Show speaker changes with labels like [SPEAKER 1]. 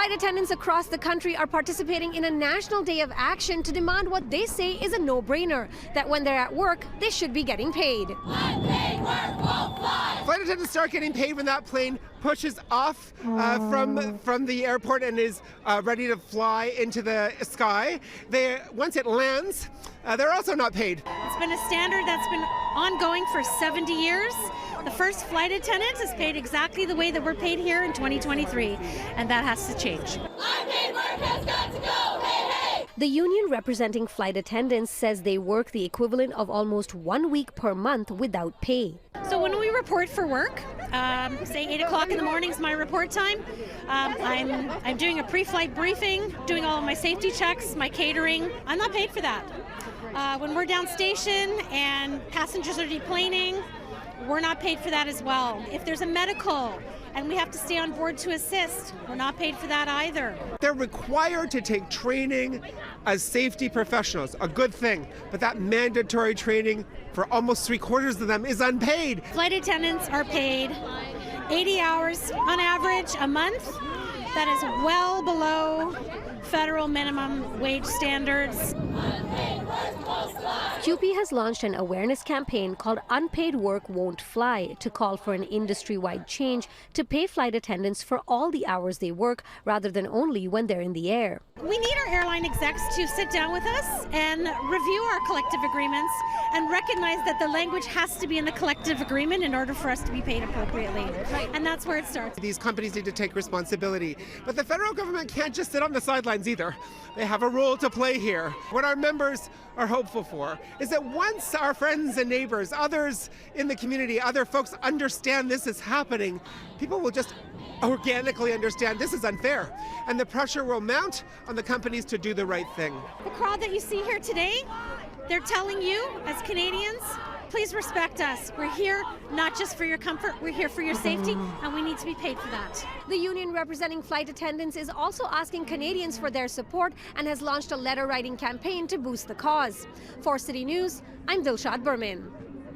[SPEAKER 1] Flight attendants across the country are participating in a national day of action to demand what they say is a no-brainer, that when they're at work, they should be getting paid.
[SPEAKER 2] Unpaid work won't fly.
[SPEAKER 3] Flight attendants start getting paid when that plane pushes off from the airport and is ready to fly into the sky. Once it lands, they're also not paid.
[SPEAKER 4] It's been a standard that's been ongoing for 70 years. The first flight attendant is paid exactly the way that we're paid here in 2023, and that has to change.
[SPEAKER 2] Unpaid work has got to go. Hey, hey.
[SPEAKER 1] The union representing flight attendants says they work the equivalent of almost 1 week per month without pay.
[SPEAKER 4] So when we report for work, say 8 o'clock in the morning is my report time, I'm doing a pre-flight briefing, doing all of my safety checks, my catering. I'm not paid for that. When we're down station and passengers are deplaning, we're not paid for that as well. If there's a medical and we have to stay on board to assist, we're not paid for that either.
[SPEAKER 3] They're required to take training as safety professionals, a good thing, but that mandatory training for almost 3/4 of them is unpaid.
[SPEAKER 4] Flight attendants are paid 80 hours on average a month. That is well below federal minimum wage standards.
[SPEAKER 1] CUPE has launched an awareness campaign called Unpaid Work Won't Fly to call for an industry-wide change to pay flight attendants for all the hours they work rather than only when they're in the air.
[SPEAKER 4] We need our airline execs to sit down with us and review our collective agreements and recognize that the language has to be in the collective agreement in order for us to be paid appropriately. And that's where it starts.
[SPEAKER 3] These companies need to take responsibility, but the federal government can't just sit on the sidelines either. They have a role to play here. What our members are hopeful for is that once our friends and neighbors, others in the community, other folks understand this is happening, people will just organically understand this is unfair, and the pressure will mount on the companies to do the right thing.
[SPEAKER 4] The crowd that you see here today, they're telling you as Canadians, please respect us. We're here not just for your comfort, we're here for your safety, and we need to be paid for that.
[SPEAKER 1] The union representing flight attendants is also asking Canadians for their support and has launched a letter-writing campaign to boost the cause. For City News, I'm Dilshad Burman.